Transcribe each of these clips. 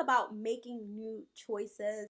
about making new choices.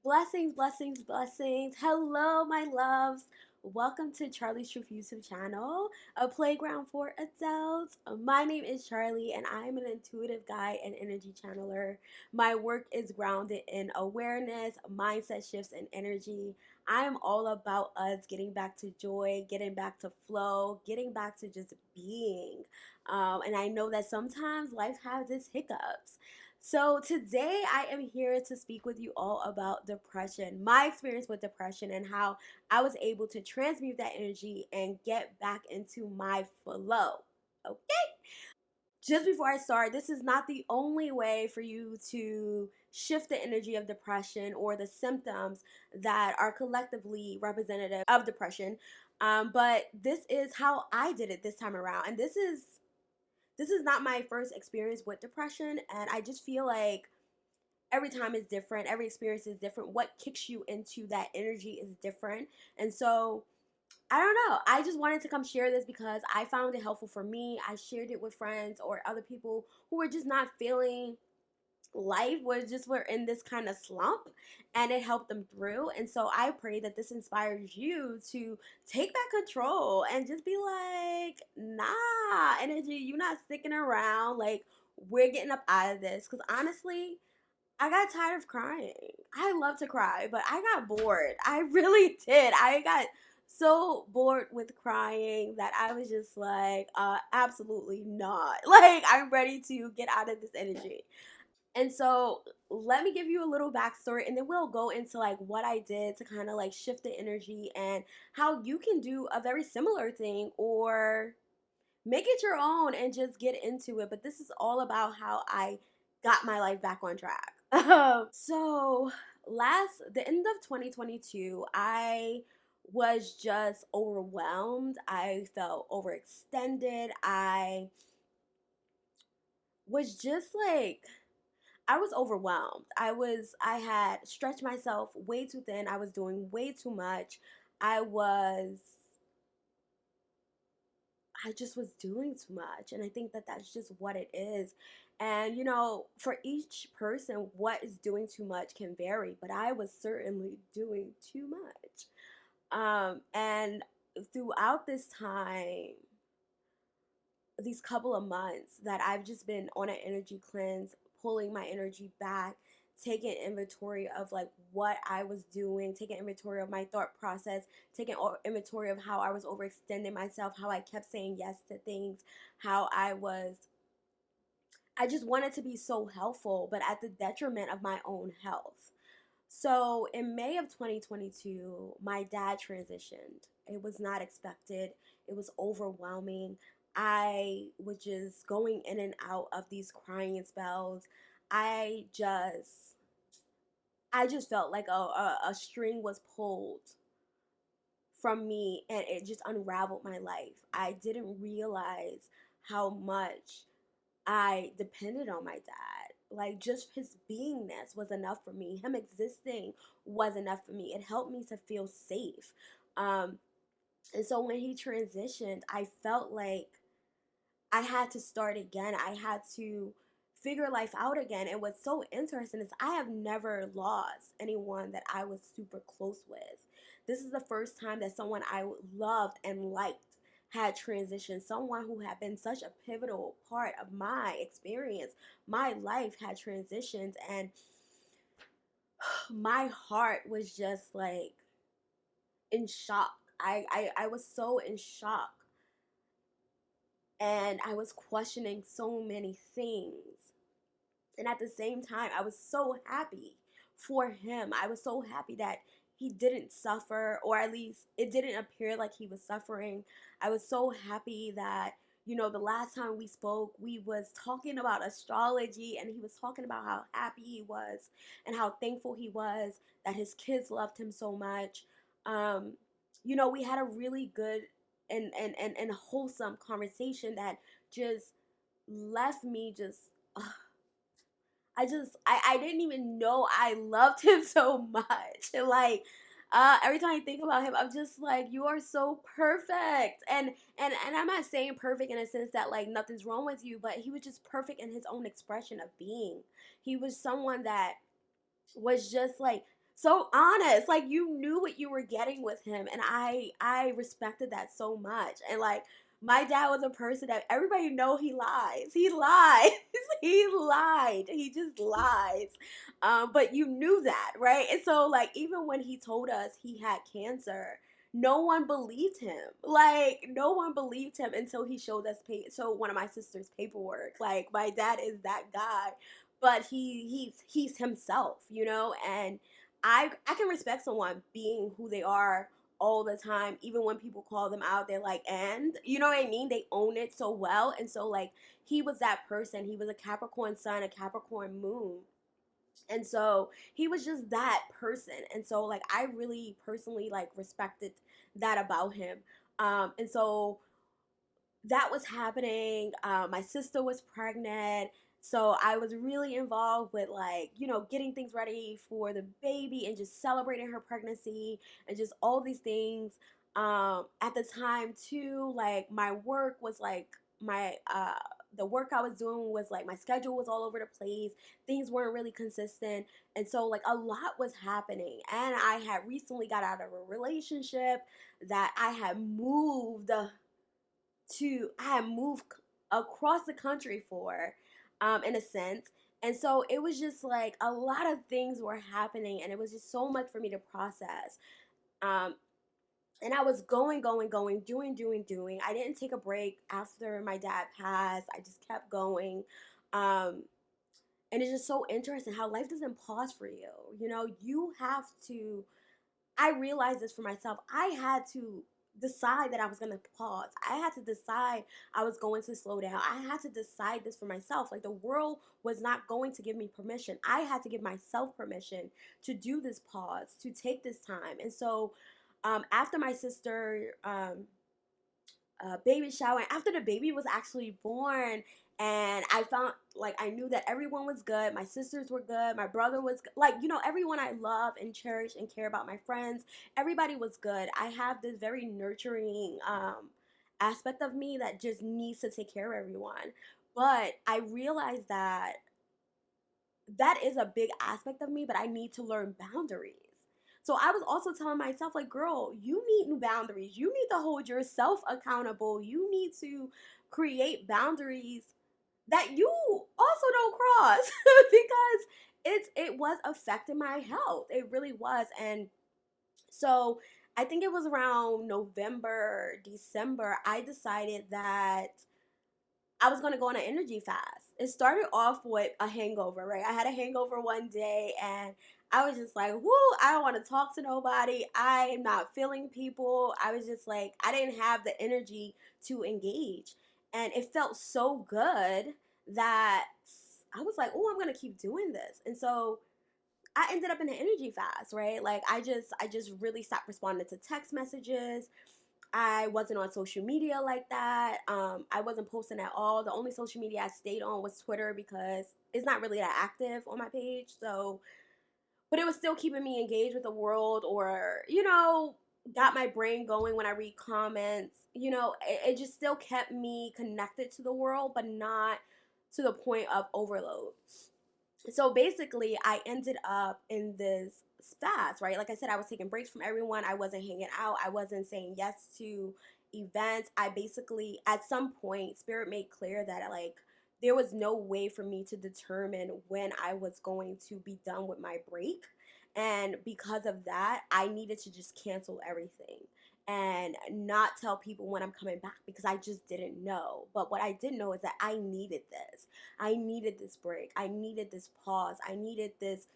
Blessings, blessings, blessings. Hello, my loves. Welcome to Charlie's Truth YouTube channel, a playground for adults. My name is Charlie, and I'm an intuitive guide and energy channeler. My work is grounded in awareness, mindset shifts, and energy. I'm all about us getting back to joy, getting back to flow, getting back to just being. And I know that sometimes life has its hiccups. So today I am here to speak with you all about depression, my experience with depression, and how I was able to transmute that energy and get back into my flow. Okay? Just before I start, this is not the only way for you to shift the energy of depression or the symptoms that are collectively representative of depression. But this is how I did it this time around. And this is not my first experience with depression, and I just feel like every time is different, every experience is different. What kicks you into that energy is different. And so I don't know, I just wanted to come share this because I found it helpful for me. I shared it with friends or other people who were just not feeling life, were in this kind of slump, and it helped them through. And so I pray that this inspires you to take back control and just be like, nah, energy, you're not sticking around. Like, we're getting up out of this. Because honestly, I got tired of crying. I love to cry, but I got bored. I really did. I got so bored with crying that I was just like, absolutely not. Like, I'm ready to get out of this energy. And so let me give you a little backstory, and then we'll go into like what I did to kind of like shift the energy and how you can do a very similar thing or make it your own and just get into it. But this is all about how I got my life back on track. So the end of 2022, I was just overwhelmed. I felt overextended. I was just like, I was overwhelmed. I had stretched myself way too thin. I was doing way too much. I just was doing too much. And I think that that's just what it is. And, you know, for each person, what is doing too much can vary, but I was certainly doing too much. And throughout this time, these couple of months that I've just been on an energy cleanse, pulling my energy back, taking inventory of like what I was doing, taking inventory of my thought process, taking inventory of how I was overextending myself, how I kept saying yes to things, how I just wanted to be so helpful, but at the detriment of my own health. So in May of 2022, my dad transitioned. It was not expected. It was overwhelming. I was just going in and out of these crying spells. I just felt like a string was pulled from me, and it just unraveled my life. I didn't realize how much I depended on my dad. Like, just his beingness was enough for me. Him existing was enough for me. It helped me to feel safe. And so when he transitioned, I felt like I had to start again. I had to figure life out again. And what's so interesting is I have never lost anyone that I was super close with. This is the first time that someone I loved and liked had transitioned. Someone who had been such a pivotal part of my experience, my life, had transitioned, and my heart was just like in shock. I was so in shock, and I was questioning so many things. And at the same time, I was so happy for him. I was so happy that he didn't suffer, or at least it didn't appear like he was suffering. I was so happy that, you know, the last time we spoke, we was talking about astrology, and he was talking about how happy he was and how thankful he was that his kids loved him so much. You know, we had a really good and wholesome conversation that just left me just, I didn't even know I loved him so much. And like, every time I think about him, I'm just like, you are so perfect. And I'm not saying perfect in a sense that like nothing's wrong with you, but he was just perfect in his own expression of being. He was someone that was just like so honest. Like you knew what you were getting with him, and I respected that so much. And like my dad was a person that everybody know he lies. He lies. He lied. He just lies. But you knew that, right? And so like even when he told us he had cancer, no one believed him. Like no one believed him until he showed one of my sister's paperwork. Like my dad is that guy, but he's himself, you know. And I can respect someone being who they are all the time, even when people call them out. They're like, and you know what I mean, they own it so well. And so like he was that person. He was a Capricorn sun, a Capricorn moon, and so he was just that person. And so like I really personally like respected that about him. And so that was happening. My sister was pregnant. So I was really involved with like, you know, getting things ready for the baby and just celebrating her pregnancy and just all these things. At the time too, like my work was like the work I was doing was like my schedule was all over the place. Things weren't really consistent. And so like a lot was happening. And I had recently got out of a relationship that I had moved across the country for, in a sense. And so it was just like a lot of things were happening, and it was just so much for me to process. Um, and I was going, doing. I didn't take a break after my dad passed. I just kept going. Um, and it's just so interesting how life doesn't pause for you. You know, you have to I realized this for myself. I had to decide that I was going to pause. I had to decide I was going to slow down. I had to decide this for myself. Like the world was not going to give me permission. I had to give myself permission to do this pause, to take this time. And so after my sister baby shower, after the baby was actually born, and I found like I knew that everyone was good. My sisters were good. My brother was good. Like, you know, everyone I love and cherish and care about, my friends, everybody was good. I have this very nurturing aspect of me that just needs to take care of everyone. But I realized that that is a big aspect of me, but I need to learn boundaries. So I was also telling myself, like, girl, you need new boundaries. You need to hold yourself accountable. You need to create boundaries that you also don't cross because it was affecting my health. It really was. And so I think it was around November, December, I decided that I was gonna go on an energy fast. It started off with a hangover, right? I had a hangover one day, and I was just like, whoo, I don't want to talk to nobody. I'm not feeling people. I was just like, I didn't have the energy to engage. And it felt so good that I was like, oh, I'm gonna keep doing this. And so I ended up in an energy fast, right? Like I just really stopped responding to text messages. I wasn't on social media like that. I wasn't posting at all. The only social media I stayed on was Twitter because it's not really that active on my page. So, but it was still keeping me engaged with the world, or, you know, got my brain going when I read comments. You know, it just still kept me connected to the world, but not to the point of overload. So basically, I ended up in this fast, right? Like I said, I was taking breaks from everyone. I wasn't hanging out. I wasn't saying yes to events. I basically, at some point, Spirit made clear that like there was no way for me to determine when I was going to be done with my break. And because of that, I needed to just cancel everything and not tell people when I'm coming back because I just didn't know. But what I did know is that I needed this. I needed this break. I needed this pause. I needed this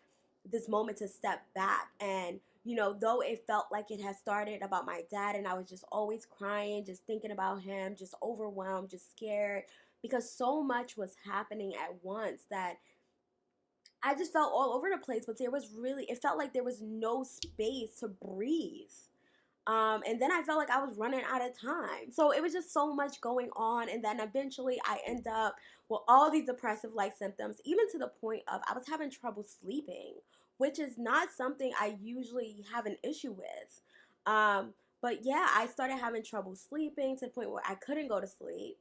moment to step back. And you know, though it felt like it had started about my dad and I was just always crying, just thinking about him, just overwhelmed, just scared because so much was happening at once that I just felt all over the place. But it felt like there was no space to breathe. And then I felt like I was running out of time. So it was just so much going on. And then eventually I end up with all these depressive like symptoms, even to the point of I was having trouble sleeping, which is not something I usually have an issue with. But yeah, I started having trouble sleeping to the point where I couldn't go to sleep.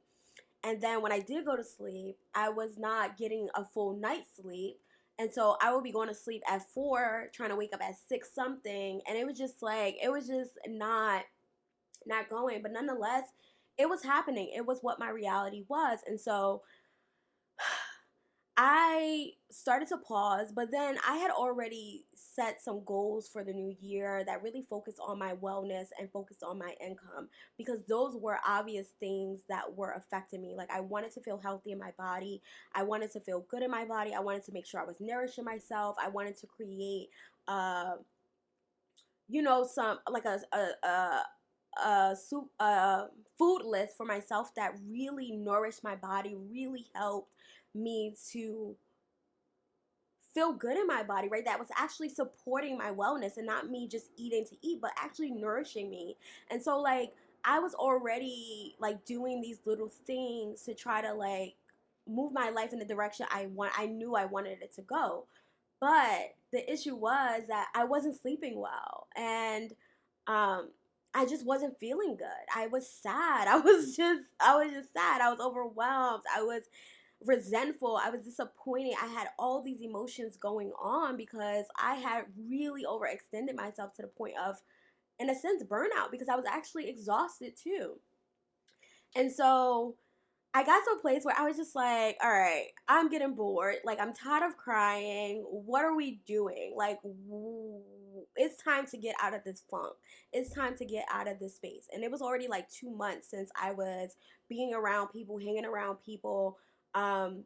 And then when I did go to sleep, I was not getting a full night's sleep. And so I would be going to sleep at 4, trying to wake up at 6 something. And it was just like, it was just not going. But nonetheless, it was happening. It was what my reality was. And so I started to pause, but then I had already set some goals for the new year that really focused on my wellness and focused on my income, because those were obvious things that were affecting me. Like, I wanted to feel healthy in my body. I wanted to feel good in my body. I wanted to make sure I was nourishing myself. I wanted to create, uh, some like a food list for myself that really nourished my body, really helped me to feel good in my body, right? That was actually supporting my wellness and not me just eating to eat, but actually nourishing me. And so, like, I was already like doing these little things to try to like move my life in the direction I knew I wanted it to go. But the issue was that I wasn't sleeping well, and um I just wasn't feeling good. I was sad. I was just sad. I was overwhelmed. I was resentful. I was disappointed. I had all these emotions going on because I had really overextended myself to the point of, in a sense, burnout, because I was actually exhausted too. And so I got to a place where I was just like, all right, I'm getting bored. Like, I'm tired of crying. What are we doing? Like, it's time to get out of this funk. It's time to get out of this space. And it was already like 2 months since I was being around people, hanging around people. Um,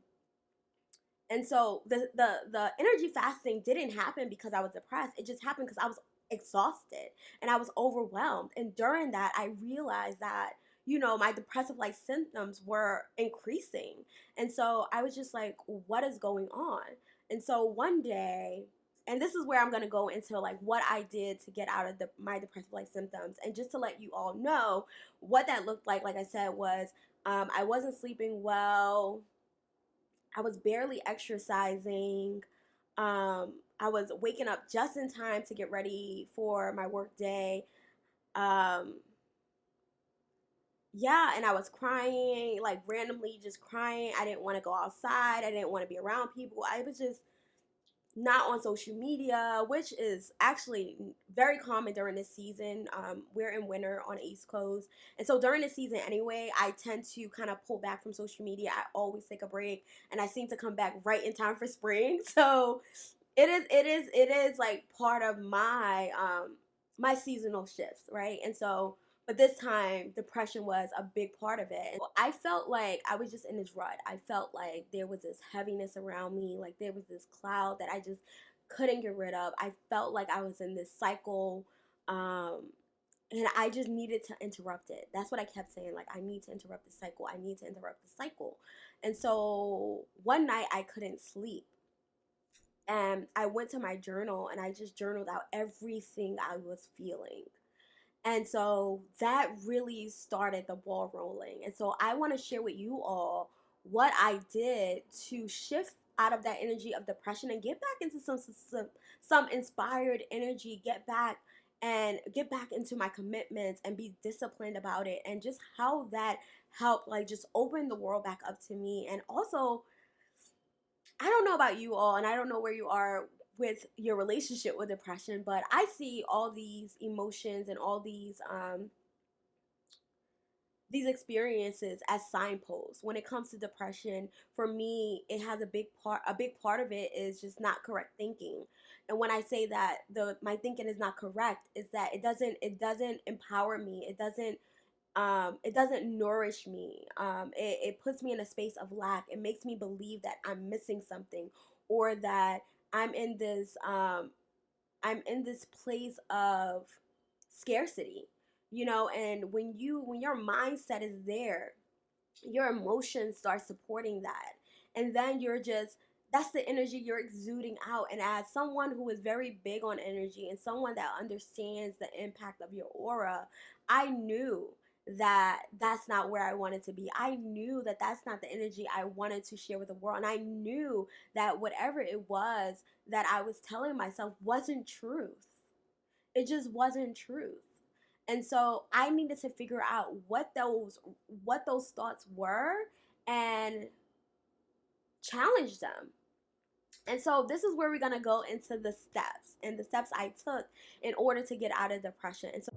and so the energy fasting didn't happen because I was depressed. It just happened because I was exhausted and I was overwhelmed. And during that, I realized that, my depressive like symptoms were increasing. And so I was just like, what is going on? And so one day, and this is where I'm going to go into like what I did to get out of my depressive like symptoms. And just to let you all know what that looked like I said, was I wasn't sleeping well. I was barely exercising. I was waking up just in time to get ready for my work day. Um, yeah, and I was crying, like randomly just crying. I didn't want to go outside. I didn't want to be around people. I was just not on social media, which is actually very common during this season. We're in winter on the East Coast. And so during this season anyway, I tend to kind of pull back from social media. I always take a break, and I seem to come back right in time for spring. So it is like part of my my seasonal shifts, right? And so, but this time depression was a big part of it. And I felt like I was just in this rut. I felt like there was this heaviness around me, like there was this cloud that I just couldn't get rid of. I felt like I was in this cycle, and I just needed to interrupt it. That's what I kept saying, like, I need to interrupt the cycle. I need to interrupt the cycle. And so one night I couldn't sleep, and I went to my journal and I just journaled out everything I was feeling. And so that really started the ball rolling. And so I want to share with you all what I did to shift out of that energy of depression and get back into some inspired energy, get back into my commitments and be disciplined about it, and just how that helped like just open the world back up to me. And also, I don't know about you all, and I don't know where you are with your relationship with depression, but I see all these emotions and all these experiences as signposts. When it comes to depression, for me, it has a big part of it is just not correct thinking. And when I say that my thinking is not correct, is that it doesn't empower me. It doesn't nourish me. It puts me in a space of lack. It makes me believe that I'm missing something, or that I'm in this um, I'm in this place of scarcity. And when your mindset is there, your emotions start supporting that, and then that's the energy you're exuding out. And as someone who is very big on energy and someone that understands the impact of your aura, I knew that that's not where I wanted to be. I knew that that's not the energy I wanted to share with the world. And I knew that whatever it was that I was telling myself wasn't truth. It just wasn't truth. And so I needed to figure out what those thoughts were and challenge them. And so this is where we're going to go into the steps and the steps I took in order to get out of depression. And so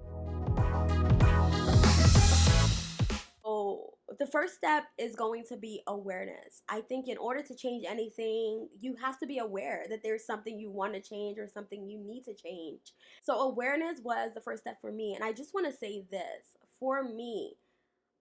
the first step is going to be awareness. I think in order to change anything, you have to be aware that there's something you want to change or something you need to change. So awareness was the first step for me. And I just want to say this. For me,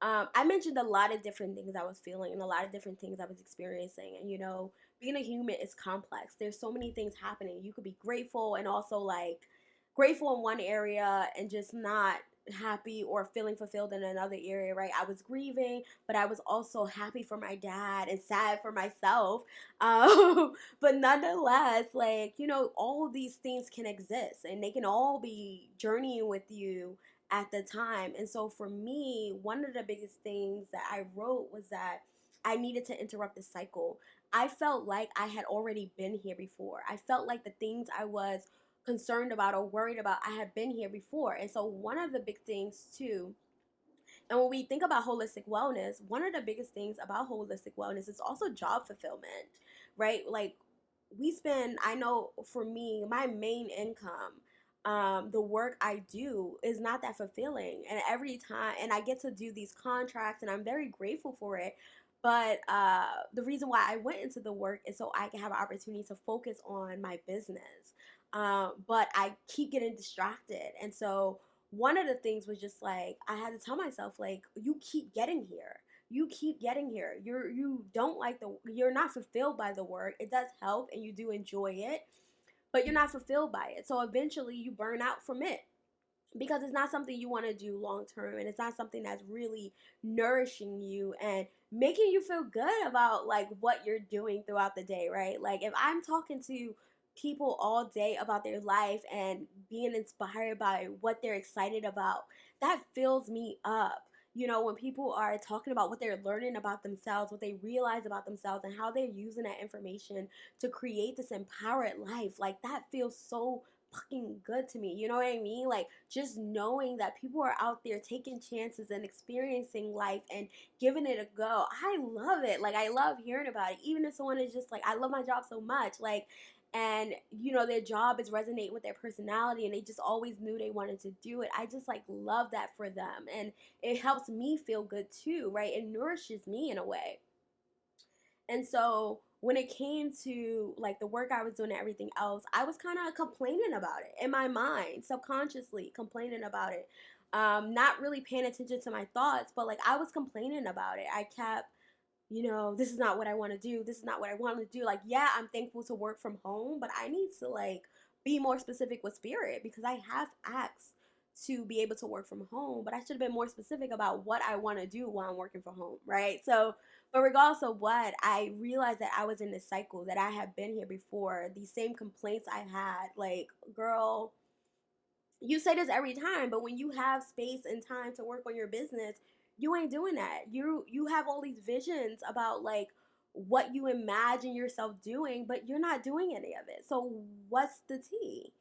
I mentioned a lot of different things I was feeling and a lot of different things I was experiencing. And, you know, being a human is complex. There's so many things happening. You could be grateful and also like grateful in one area and just not happy or feeling fulfilled in another area, right? I was grieving, but I was also happy for my dad and sad for myself. But nonetheless, like, you know, all of these things can exist and they can all be journeying with you at the time. And so for me, one of the biggest things that I wrote was that I needed to interrupt the cycle. I felt like I had already been here before. I felt like the things I was concerned about or worried about, I had been here before. And so one of the big things too, and when we think about holistic wellness, one of the biggest things about holistic wellness is also job fulfillment, right? Like I know for me, my main income, the work I do is not that fulfilling. And every time, and I get to do these contracts and I'm very grateful for it. But the reason why I went into the work is so I can have an opportunity to focus on my business. But I keep getting distracted. And so one of the things was just like, I had to tell myself, like, you keep getting here. You keep getting here. You don't like you're not fulfilled by the work. It does help and you do enjoy it, but you're not fulfilled by it. So eventually you burn out from it because it's not something you want to do long term, and it's not something that's really nourishing you and making you feel good about like what you're doing throughout the day, right? Like if I'm talking to people all day about their life and being inspired by what they're excited about, that fills me up. You know, when people are talking about what they're learning about themselves, what they realize about themselves, and how they're using that information to create this empowered life, like that feels so fucking good to me. You know what I mean? Like just knowing that people are out there taking chances and experiencing life and giving it a go. I love it. Like I love hearing about it. Even if someone is just like, I love my job so much, like, and you know their job is resonating with their personality and they just always knew they wanted to do it. I just like love that for them, and it helps me feel good too, right? It nourishes me in a way. And so when it came to like the work I was doing and everything else, I was kind of complaining about it in my mind, subconsciously complaining about it. Not really paying attention to my thoughts, but like I was complaining about it. I kept, you know, this is not what I want to do. This is not what I want to do. Like, yeah, I'm thankful to work from home, but I need to like be more specific with spirit because I have asked to be able to work from home, but I should have been more specific about what I want to do while I'm working from home, right? So, but regardless of what, I realized that I was in this cycle, that I had been here before. These same complaints I had, like, girl, you say this every time, but when you have space and time to work on your business, you ain't doing that. You have all these visions about like what you imagine yourself doing, but you're not doing any of it. So what's the tea?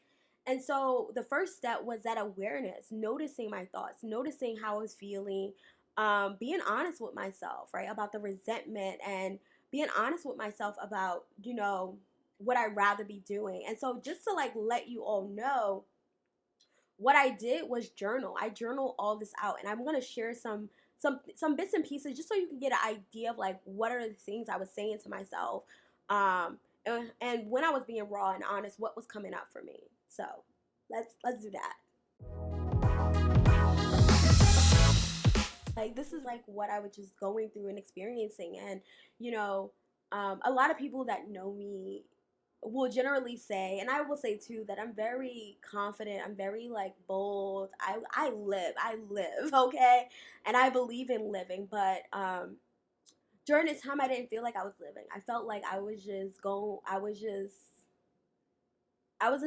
And so the first step was that awareness, noticing my thoughts, noticing how I was feeling, being honest with myself, right, about the resentment, and being honest with myself about, you know, what I'd rather be doing. And so just to like let you all know, what I did was journal. I journal all this out, and I'm gonna share some bits and pieces just so you can get an idea of like what are the things I was saying to myself, and when I was being raw and honest, what was coming up for me. So let's do that. Like this is like what I was just going through and experiencing, and you know, a lot of people that know me will generally say, and I will say too, that I'm very confident. I'm very like bold. I live, okay, and I believe in living. But during this time I didn't feel like I was living. I felt like I was in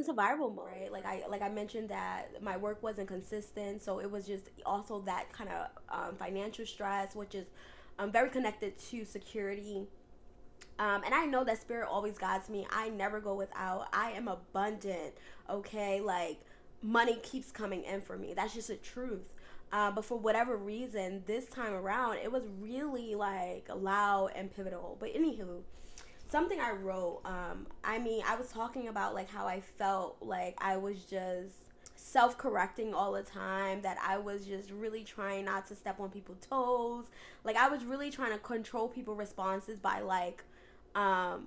survival mode, right? Like I mentioned that my work wasn't consistent, so it was just also that kind of financial stress, which is very connected to security. And I know that spirit always guides me. I never go without. I am abundant. Okay, like money keeps coming in for me. That's just the truth. But for whatever reason, this time around, it was really like loud and pivotal. But anywho, something I wrote. I mean, I was talking about like how I felt like I was just self-correcting all the time, that I was just really trying not to step on people's toes. Like I was really trying to control people's responses by like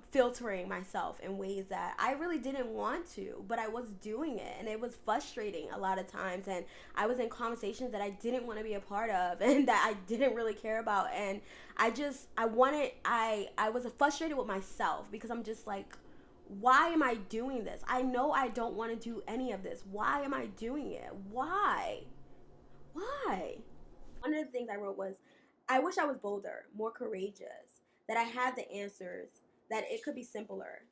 filtering myself in ways that I really didn't want to, but I was doing it, and it was frustrating a lot of times. And I was in conversations that I didn't want to be a part of, and that I didn't really care about. And I was frustrated with myself because I'm just like, why am I doing this? I know I don't want to do any of this. Why am I doing it? Why? One of the things I wrote was, I wish I was bolder, more courageous, that I had the answers, that it could be simpler.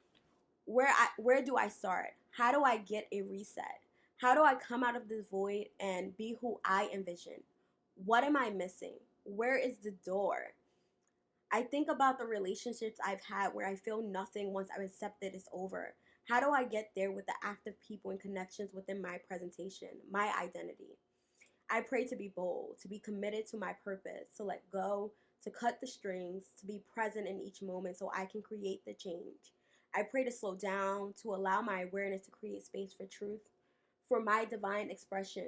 Where do I start? How do I get a reset? How do I come out of this void and be who I envision? What am I missing? Where is the door? I think about the relationships I've had where I feel nothing once I've accepted it's over. How do I get there with the active people and connections within my presentation, my identity? I pray to be bold, to be committed to my purpose, to let go, to cut the strings, to be present in each moment so I can create the change. I pray to slow down, to allow my awareness to create space for truth, for my divine expression.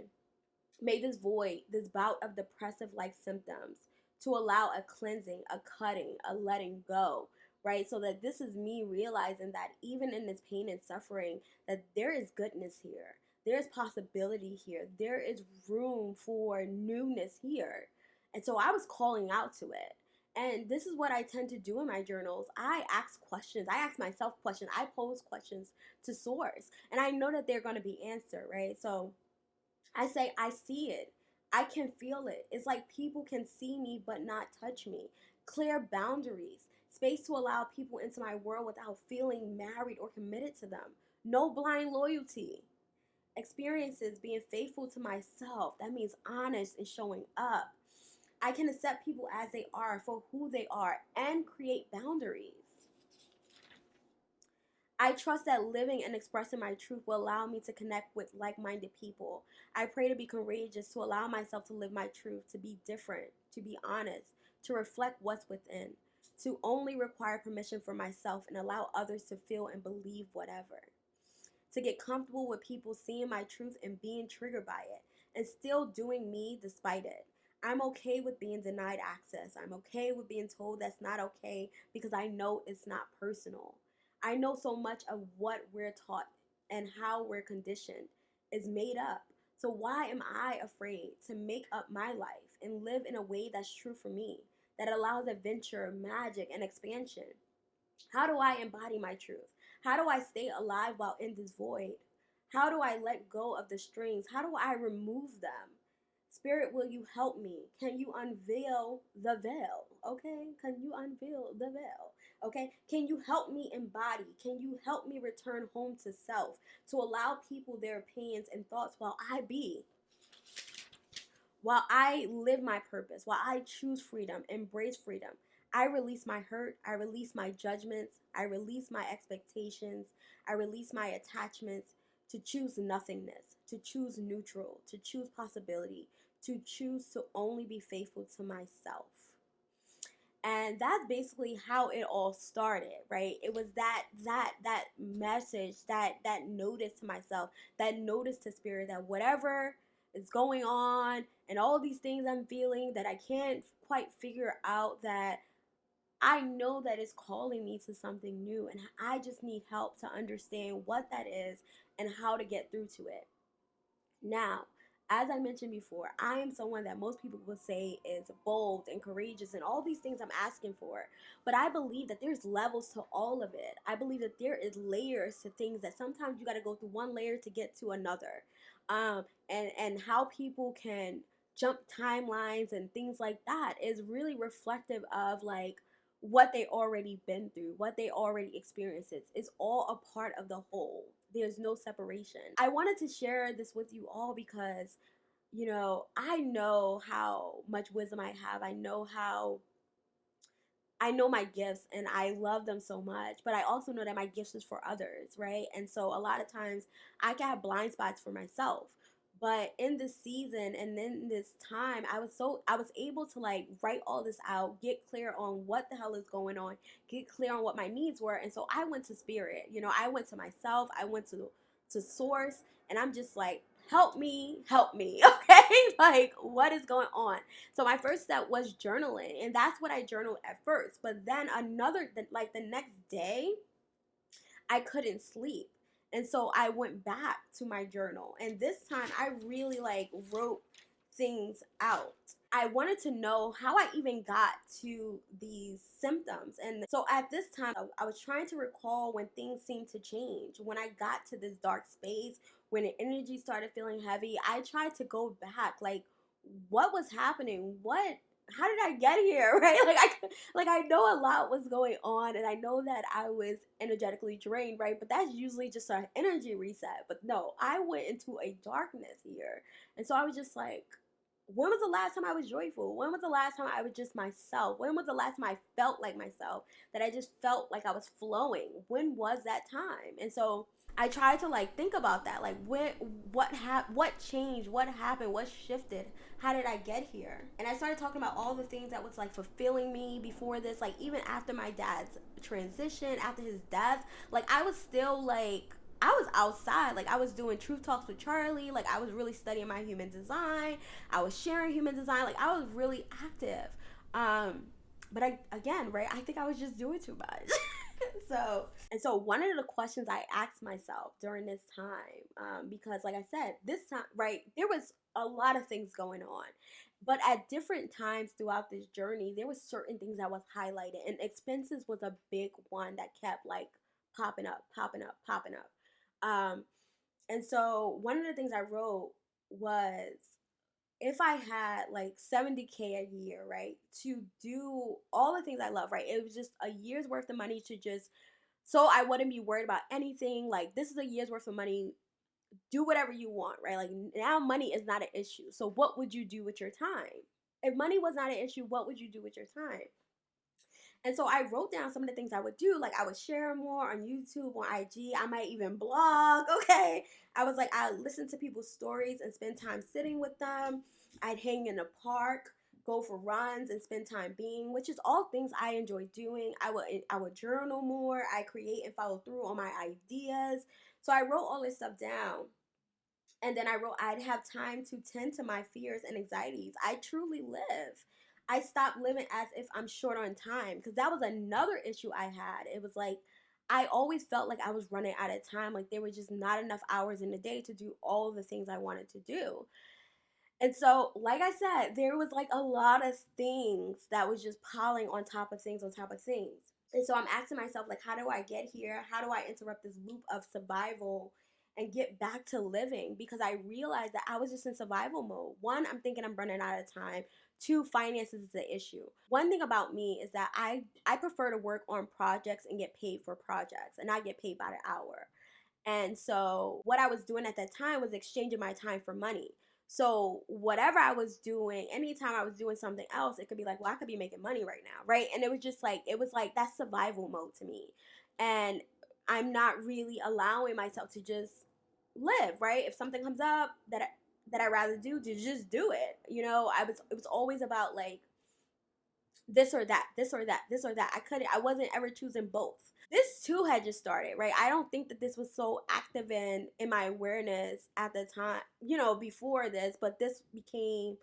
May this void, this bout of depressive like symptoms, to allow a cleansing, a cutting, a letting go, right? So that this is me realizing that even in this pain and suffering, that there is goodness here. There's possibility here. There is room for newness here. And so I was calling out to it. And this is what I tend to do in my journals. I ask questions. I ask myself questions. I pose questions to source. And I know that they're going to be answered, right? So I say, I see it. I can feel it. It's like people can see me but not touch me. Clear boundaries. Space to allow people into my world without feeling married or committed to them. No blind loyalty. Experiences, being faithful to myself. That means honest and showing up. I can accept people as they are for who they are and create boundaries. I trust that living and expressing my truth will allow me to connect with like-minded people. I pray to be courageous, to allow myself to live my truth, to be different, to be honest, to reflect what's within, to only require permission for myself and allow others to feel and believe whatever. To get comfortable with people seeing my truth and being triggered by it, and still doing me despite it. I'm okay with being denied access. I'm okay with being told that's not okay because I know it's not personal. I know so much of what we're taught and how we're conditioned is made up. So why am I afraid to make up my life and live in a way that's true for me, that allows adventure, magic, and expansion? How do I embody my truth? How do I stay alive while in this void? How do I let go of the strings? How do I remove them? Spirit, will you help me? Can you unveil the veil? Okay? Can you unveil the veil? Okay? Can you help me embody? Can you help me return home to self, to allow people their opinions and thoughts while I live my purpose, while I choose freedom, embrace freedom? I release my hurt, I release my judgments, I release my expectations, I release my attachments to choose nothingness, to choose neutral, to choose possibility, to choose to only be faithful to myself. And that's basically how it all started, right? It was that message, that notice to myself, that notice to spirit, that whatever is going on and all these things I'm feeling that I can't quite figure out, that I know that it's calling me to something new, and I just need help to understand what that is and how to get through to it. Now, as I mentioned before, I am someone that most people would say is bold and courageous and all these things I'm asking for. But I believe that there's levels to all of it. I believe that there is layers to things, that sometimes you got to go through one layer to get to another. And how people can jump timelines and things like that is really reflective of like what they already been through, what they already experienced. It's all a part of the whole. There's no separation. I wanted to share this with you all because, you know, I know how much wisdom I have. I know my gifts and I love them so much, but I also know that my gifts is for others, right? And so a lot of times I can have blind spots for myself. But in this season and in this time, I was able to like write all this out, get clear on what the hell is going on, get clear on what my needs were. And so I went to spirit. You know, I went to myself, I went to source, and I'm just like, help me, okay? Like, what is going on? So my first step was journaling, and that's what I journaled at first. But then the next day, I couldn't sleep. And so I went back to my journal, and this time I really like wrote things out. I wanted to know how I even got to these symptoms. And so at this time, I was trying to recall when things seemed to change. When I got to this dark space, when the energy started feeling heavy, I tried to go back. Like, what was happening? How did I get here? Right? I know a lot was going on, and I know that I was energetically drained, right? But that's usually just an energy reset. But no, I went into a darkness here. And so I was just like, when was the last time I was joyful? When was the last time I was just myself? When was the last time I felt like myself? That I just felt like I was flowing? When was that time? And so I tried to like think about that. Like, what changed? What happened? What shifted? How did I get here? And I started talking about all the things that was like fulfilling me before this. Like, even after my dad's transition, after his death, like I was still like, I was outside. Like, I was doing truth talks with Charlie. Like, I was really studying my human design. I was sharing human design. Like, I was really active. But again, right, I think I was just doing too much. So one of the questions I asked myself during this time, because like I said, this time, right, there was a lot of things going on. But at different times throughout this journey, there was certain things that was highlighted. And expenses was a big one that kept like popping up, popping up, popping up. Um, and so one of the things I wrote was, if I had like 70K a year, right, to do all the things I love, right, it was just a year's worth of money to just, so I wouldn't be worried about anything. Like, this is a year's worth of money. Do whatever you want, right? Like, now money is not an issue. So what would you do with your time? If money was not an issue, what would you do with your time? And so I wrote down some of the things I would do. Like, I would share more on YouTube, on IG. I might even blog, okay? I was like, I would listen to people's stories and spend time sitting with them. I'd hang in the park, go for runs, and spend time being, which is all things I enjoy doing. I would journal more. I create and follow through on my ideas. So I wrote all this stuff down. And then I wrote, I'd have time to tend to my fears and anxieties. I truly live. I stopped living as if I'm short on time, because that was another issue I had. It was like, I always felt like I was running out of time. Like, there were just not enough hours in the day to do all the things I wanted to do. And so, like I said, there was like a lot of things that was just piling on top of things on top of things. And so I'm asking myself, like, how do I get here? How do I interrupt this loop of survival and get back to living? Because I realized that I was just in survival mode. One, I'm thinking I'm running out of time. Two, finances is the issue. One thing about me is that I prefer to work on projects and get paid for projects and not get paid by the hour. And so what I was doing at that time was exchanging my time for money. So whatever I was doing, anytime I was doing something else, it could be like, well, I could be making money right now, right? And it was like that's survival mode to me. And I'm not really allowing myself to just live, right? If something comes up that I rather do, to just do it. You know, it was always about like this or that, this or that, this or that. I wasn't ever choosing both. This too had just started, right? I don't think that this was so active in my awareness at the time, you know, before this, but this became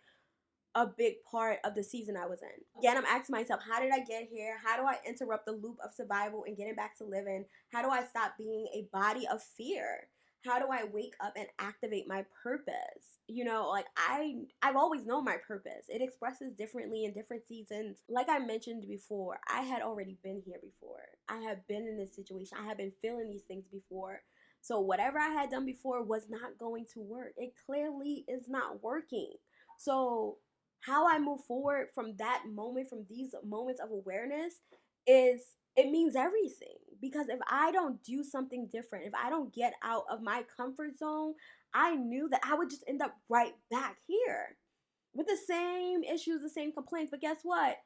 a big part of the season I was in. Again, I'm asking myself, how did I get here? How do I interrupt the loop of survival and getting back to living? How do I stop being a body of fear? How do I wake up and activate my purpose? You know, like I've always known my purpose. It expresses differently in different seasons. Like I mentioned before, I had already been here before. I have been in this situation. I have been feeling these things before. So whatever I had done before was not going to work. It clearly is not working. So how I move forward from that moment, from these moments of awareness, it means everything. Because if I don't do something different, if I don't get out of my comfort zone, I knew that I would just end up right back here with the same issues, the same complaints. But guess what?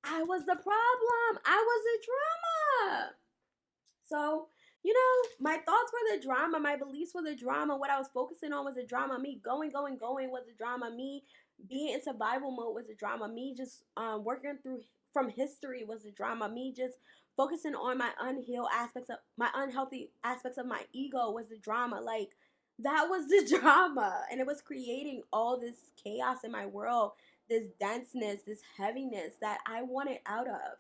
I was the problem. I was the drama. So, my thoughts were the drama. My beliefs were the drama. What I was focusing on was the drama. Me going was the drama. Me being in survival mode was the drama. Me just working through from history was the drama. Me just focusing on my unhealed aspects of my unhealthy aspects of my ego was the drama. Like, that was the drama. And it was creating all this chaos in my world, this denseness, this heaviness that I wanted out of.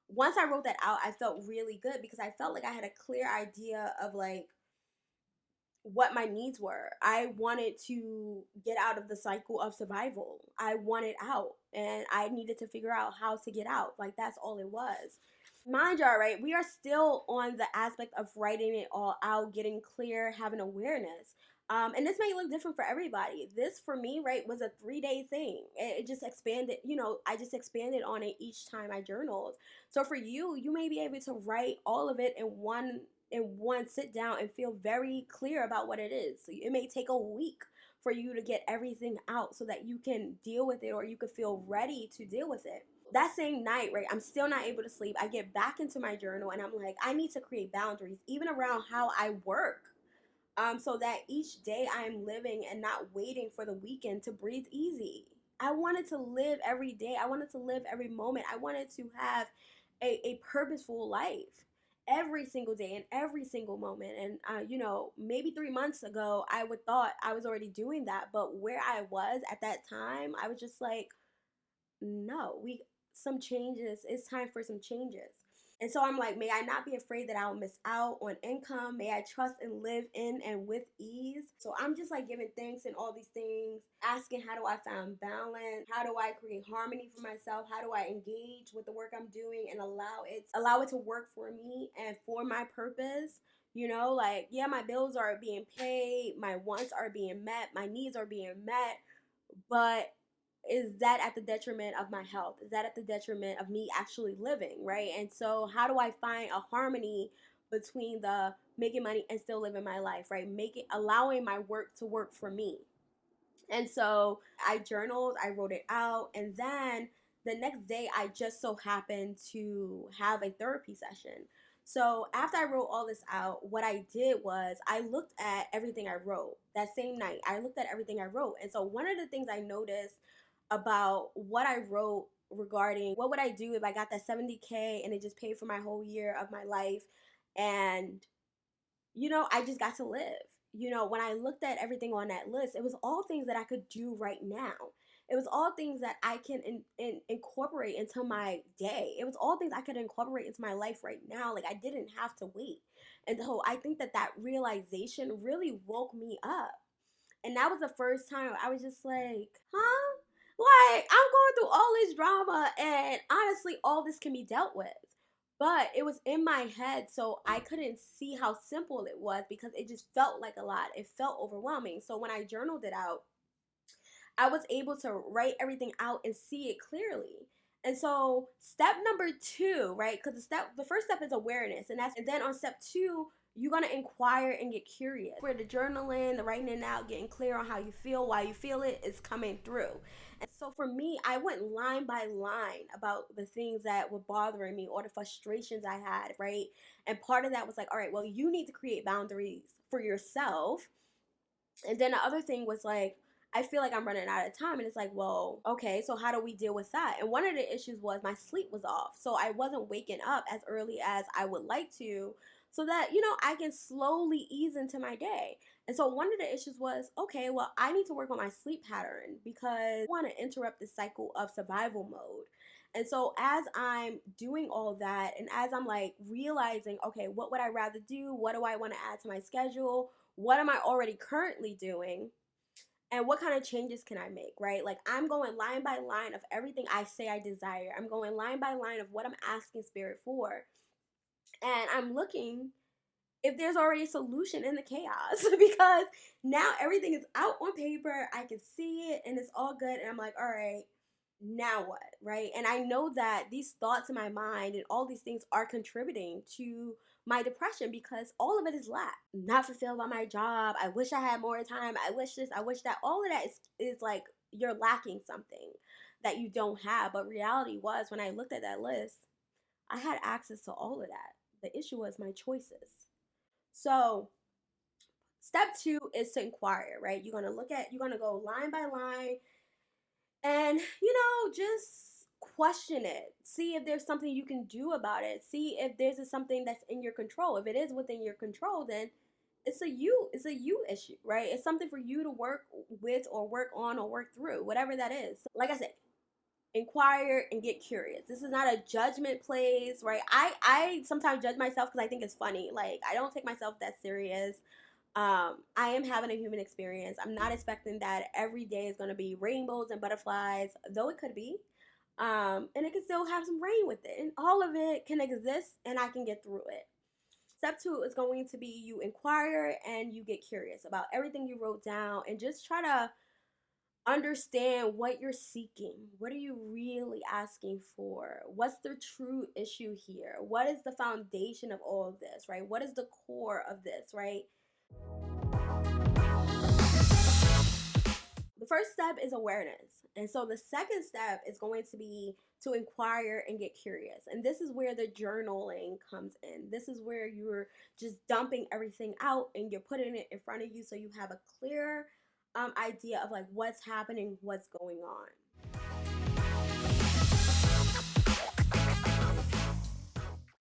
Once I wrote that out, I felt really good because I felt like I had a clear idea of like what my needs were. I wanted to get out of the cycle of survival. I wanted out and I needed to figure out how to get out. Like, that's all it was. Mind y'all, right? We are still on the aspect of writing it all out, getting clear, having awareness. And this may look different for everybody. This, for me, right, was a 3-day thing. It just expanded, I just expanded on it each time I journaled. So for you, you may be able to write all of it in one sit down and feel very clear about what it is. So it may take a week for you to get everything out so that you can deal with it, or you could feel ready to deal with it. That same night, right, I'm still not able to sleep. I get back into my journal and I'm like, I need to create boundaries, even around how I work. So that each day I'm living and not waiting for the weekend to breathe easy. I wanted to live every day. I wanted to live every moment. I wanted to have a purposeful life every single day and every single moment. And, maybe 3 months ago, I would thought I was already doing that. But where I was at that time, I was just like, no, some changes. It's time for some changes. And so I'm like, may I not be afraid that I'll miss out on income. May I trust and live in and with ease. So I'm just like giving thanks and all these things, asking how do I find balance? How do I create harmony for myself? How do I engage with the work I'm doing and allow it to work for me and for my purpose? Like, yeah, my bills are being paid, my wants are being met, my needs are being met, but is that at the detriment of my health? Is that at the detriment of me actually living, right? And so how do I find a harmony between the making money and still living my life, right? Allowing my work to work for me. And so I journaled, I wrote it out, and then the next day I just so happened to have a therapy session. So after I wrote all this out, what I did was I looked at everything I wrote that same night. I looked at everything I wrote. And so one of the things I noticed about what I wrote regarding what would I do if I got that $70K and it just paid for my whole year of my life, and I just got to live. When I looked at everything on that list, it was all things that I could do right now. It was all things that I can incorporate into my day. It was all things I could incorporate into my life right now. Like, I didn't have to wait. And so I think that realization really woke me up. And that was the first time I was just like, huh? Like, I'm going through all this drama, and honestly, all this can be dealt with. But it was in my head, so I couldn't see how simple it was because it just felt like a lot. It felt overwhelming. So when I journaled it out, I was able to write everything out and see it clearly. And so step number 2, right? Because the first step is awareness, and then on step 2, you're gonna inquire and get curious. Where the journaling, the writing it out, getting clear on how you feel, why you feel it, is coming through. And so for me, I went line by line about the things that were bothering me or the frustrations I had, right? And part of that was like, all right, well, you need to create boundaries for yourself. And then the other thing was like, I feel like I'm running out of time. And it's like, well, okay, so how do we deal with that? And one of the issues was my sleep was off. So I wasn't waking up as early as I would like to, so that, I can slowly ease into my day. And so one of the issues was, okay, well, I need to work on my sleep pattern because I want to interrupt the cycle of survival mode. And so as I'm doing all that, and as I'm like realizing, okay, what would I rather do? What do I want to add to my schedule? What am I already currently doing? And what kind of changes can I make, right? Like, I'm going line by line of everything I say I desire. I'm going line by line of what I'm asking Spirit for. And I'm looking if there's already a solution in the chaos because now everything is out on paper. I can see it and it's all good. And I'm like, all right, now what, right? And I know that these thoughts in my mind and all these things are contributing to my depression because all of it is lack. Not fulfilled by my job. I wish I had more time. I wish this, I wish that. All of that is like you're lacking something that you don't have. But reality was, when I looked at that list, I had access to all of that. The issue was my choices. So step two is to inquire, right? You're gonna go line by line and, just question it. See if there's something you can do about it. See if there's something that's in your control. If it is within your control, then it's a you issue, right? It's something for you to work with or work on or work through, whatever that is. Like I said, inquire and get curious. This is not a judgment place, right? I sometimes judge myself because I think it's funny. Like, I don't take myself that serious. I am having a human experience. I'm not expecting that every day is going to be rainbows and butterflies, though it could be. And it can still have some rain with it, and all of it can exist, and I can get through it. Step two is going to be you inquire and you get curious about everything you wrote down, and just try to understand what you're seeking. What are you really asking for? What's the true issue here? What is the foundation of all of this, right? What is the core of this, right? The first step is awareness. And so the second step is going to be to inquire and get curious. And this is where the journaling comes in. This is where you're just dumping everything out and you're putting it in front of you so you have a clear idea of like what's happening, what's going on.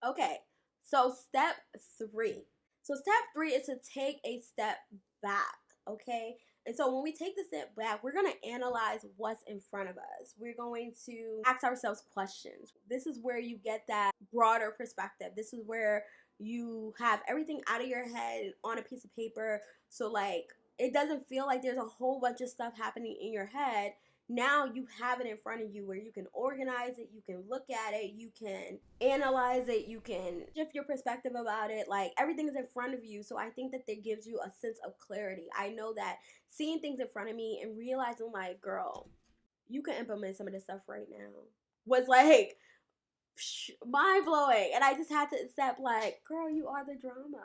Okay, so step three. So step three is to take a step back, okay? And so when we take the step back, we're going to analyze what's in front of us. We're going to ask ourselves questions. This is where you get that broader perspective. This is where you have everything out of your head on a piece of paper. So like it doesn't feel like there's a whole bunch of stuff happening in your head. Now you have it in front of you where you can organize it, you can look at it, you can analyze it, you can shift your perspective about it. Like everything is in front of you. So I think that gives you a sense of clarity. I know that seeing things in front of me and realizing like, girl, you can implement some of this stuff right now was like mind blowing. And I just had to accept like, girl, you are the drama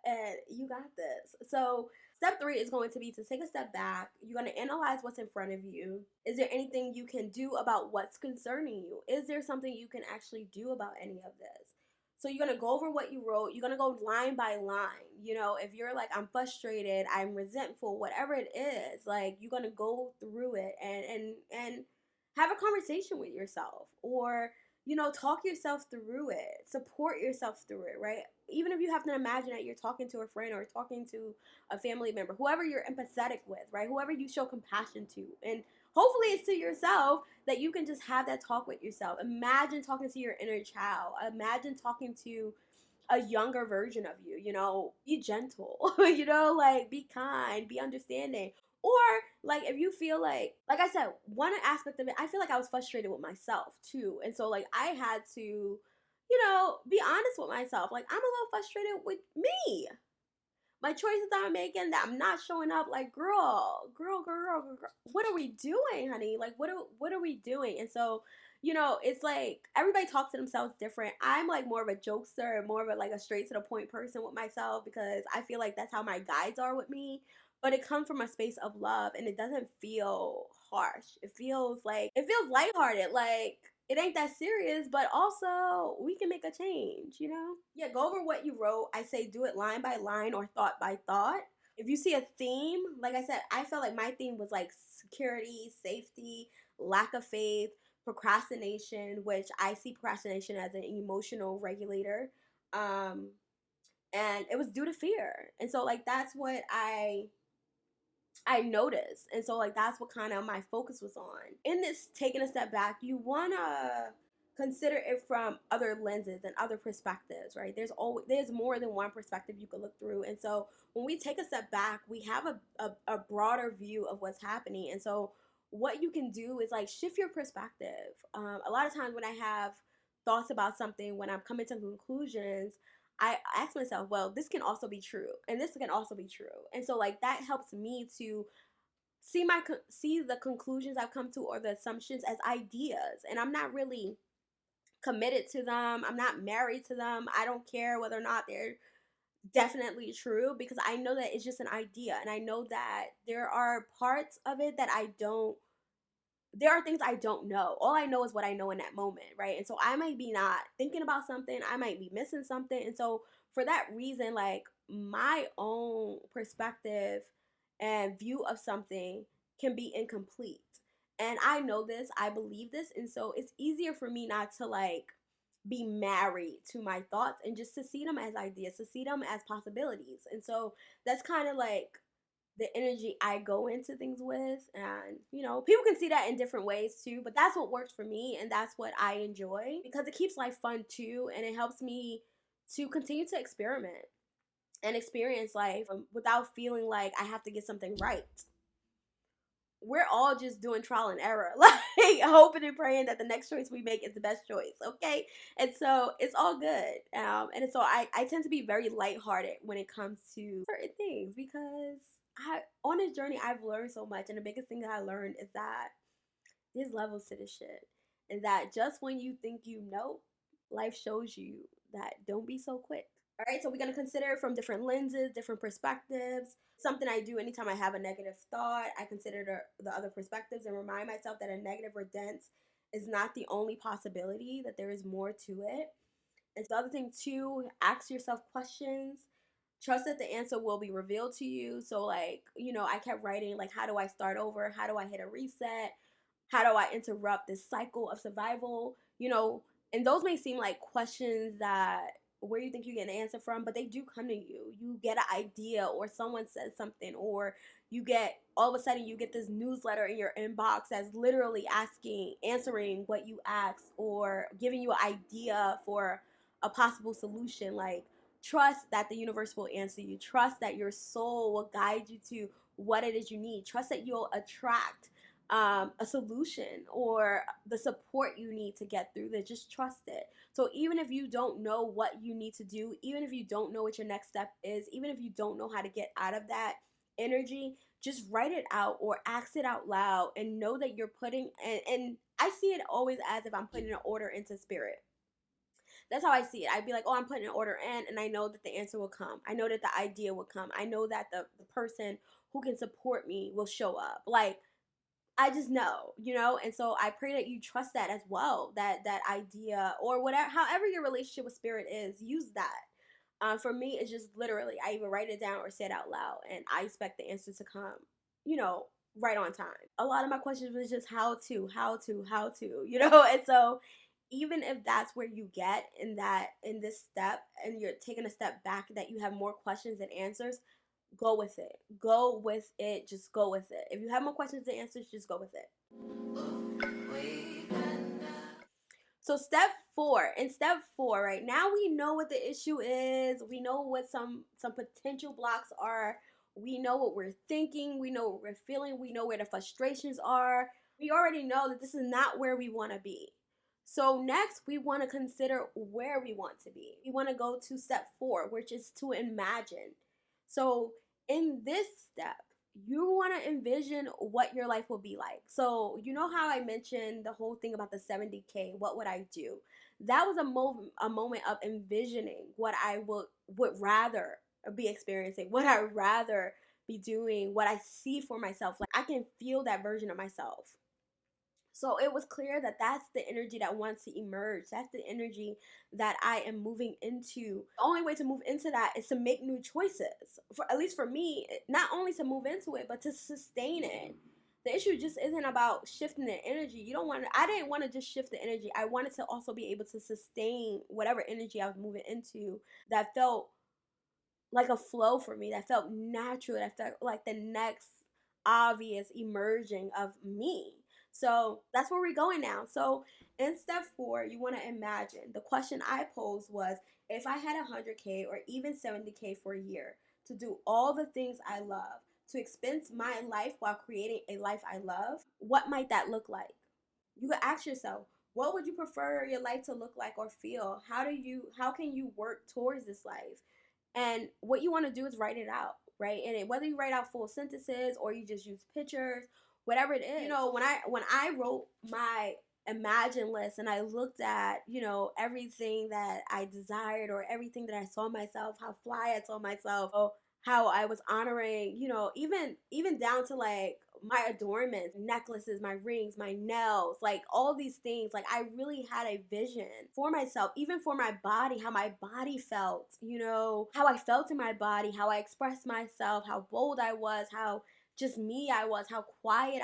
and you got this. So step three is going to be to take a step back. You're going to analyze what's in front of you. Is there anything you can do about what's concerning you? Is there something you can actually do about any of this? So you're going to go over what you wrote. You're going to go line by line. If you're like, I'm frustrated, I'm resentful, whatever it is, like you're going to go through it and have a conversation with yourself, or talk yourself through it, support yourself through it, right? Even if you have to imagine that you're talking to a friend or talking to a family member, whoever you're empathetic with, right? Whoever you show compassion to. And hopefully it's to yourself, that you can just have that talk with yourself. Imagine talking to your inner child. Imagine talking to a younger version of you, be gentle, like be kind, be understanding. Or like if you feel like I said, one aspect of it, I feel like I was frustrated with myself too. And so like I had to, be honest with myself. Like I'm a little frustrated with me. My choices that I'm making, that I'm not showing up. Like, girl, what are we doing, honey? Like, what are we doing? And so, it's like everybody talks to themselves different. I'm like more of a jokester, more of a straight to the point person with myself, because I feel like that's how my guides are with me. But it comes from a space of love, and it doesn't feel harsh. It feels lighthearted. Like it ain't that serious, but also we can make a change. Yeah, go over what you wrote. I say do it line by line or thought by thought. If you see a theme, like I said, I felt like my theme was like security, safety, lack of faith, procrastination, which I see procrastination as an emotional regulator. And it was due to fear. And so like that's what I noticed. And so like that's what kind of my focus was on. In this taking a step back, you want to consider it from other lenses and other perspectives, right? There's more than one perspective you could look through. And so when we take a step back, we have a broader view of what's happening. And so what you can do is like shift your perspective. A lot of times when I have thoughts about something, when I'm coming to conclusions, I ask myself, well, this can also be true, and this can also be true. And so like that helps me to see the conclusions I've come to or the assumptions as ideas, and I'm not really committed to them. I'm not married to them. I don't care whether or not they're definitely true, because I know that it's just an idea, and I know that there are parts of it that there are things I don't know. All I know is what I know in that moment, right? And so I might be not thinking about something, I might be missing something. And so for that reason, like, my own perspective and view of something can be incomplete. And I know this, I believe this, and so it's easier for me not to like be married to my thoughts and just to see them as ideas, to see them as possibilities. And so that's kind of like the energy I go into things with. And, people can see that in different ways too, but that's what works for me and that's what I enjoy, because it keeps life fun too, and it helps me to continue to experiment and experience life without feeling like I have to get something right. We're all just doing trial and error, like hoping and praying that the next choice we make is the best choice, okay? And so it's all good. And so I tend to be very lighthearted when it comes to certain things, because on this journey I've learned so much, and the biggest thing that I learned is that there's levels to this shit, and that just when you think you know, life shows you that don't be so quick. All right, so we're going to consider it from different lenses, different perspectives. Something I do anytime I have a negative thought, I consider the other perspectives and remind myself that a negative or dense is not the only possibility, that there is more to it. And the other thing too, ask yourself questions. Trust that the answer will be revealed to you. So like, I kept writing like, how do I start over? How do I hit a reset? How do I interrupt this cycle of survival? And those may seem like questions that where you think you get an answer from, but they do come to you. You get an idea, or someone says something, or all of a sudden you get this newsletter in your inbox that's literally answering what you asked, or giving you an idea for a possible solution. Like, trust that the universe will answer you. Trust that your soul will guide you to what it is you need. Trust that you'll attract a solution or the support you need to get through this. Just trust it. So even if you don't know what you need to do, even if you don't know what your next step is, even if you don't know how to get out of that energy, just write it out or ask it out loud, and know that you're putting, and I see it always as if I'm putting an order into spirit. That's how I see it. I'd be like, oh, I'm putting an order in, and I know that the answer will come. I know that the idea will come. I know that the person who can support me will show up. Like, I just know, and so I pray that you trust that as well, that idea, or whatever, however your relationship with spirit is, use that. For me, it's just literally, I either write it down or say it out loud, and I expect the answer to come, right on time. A lot of my questions was just how to, and so even if that's where you get in this step, and you're taking a step back, that you have more questions than answers, go with it. Go with it. Just go with it. If you have more questions than answers, just go with it. So step 4. In step 4, right now we know what the issue is. We know what some potential blocks are. We know what we're thinking. We know what we're feeling. We know where the frustrations are. We already know that this is not where we want to be. So next, we want to consider where we want to be. We want to go to step 4, which is to imagine. So in this step, you want to envision what your life will be like. So you know how I mentioned the whole thing about the 70K, what would I do? That was a moment of envisioning what I would rather be experiencing, what I'd rather be doing, what I see for myself. Like, I can feel that version of myself. So it was clear that that's the energy that wants to emerge. That's the energy that I am moving into. The only way to move into that is to make new choices. At least for me, not only to move into it, but to sustain it. The issue just isn't about shifting the energy. I didn't want to just shift the energy. I wanted to also be able to sustain whatever energy I was moving into that felt like a flow for me, that felt natural, that felt like the next obvious emerging of me. So that's where we're going now. So in step 4, you want to imagine. The question I posed was, if I had 100K or even 70K for a year to do all the things I love, to expense my life while creating a life I love, what might that look like? You could ask yourself, what would you prefer your life to look like or feel? How can you work towards this life? And what you want to do is write it out. right? And whether you write out full sentences or you just use pictures, whatever it is, when I wrote my imagine list and I looked at, everything that I desired or everything that I saw myself, how fly I saw myself, how I was honoring, even down to like my adornments, necklaces, my rings, my nails, like all these things. Like I really had a vision for myself, even for my body, how my body felt, how I felt in my body, how I expressed myself, how bold I was, how just me I was, how quiet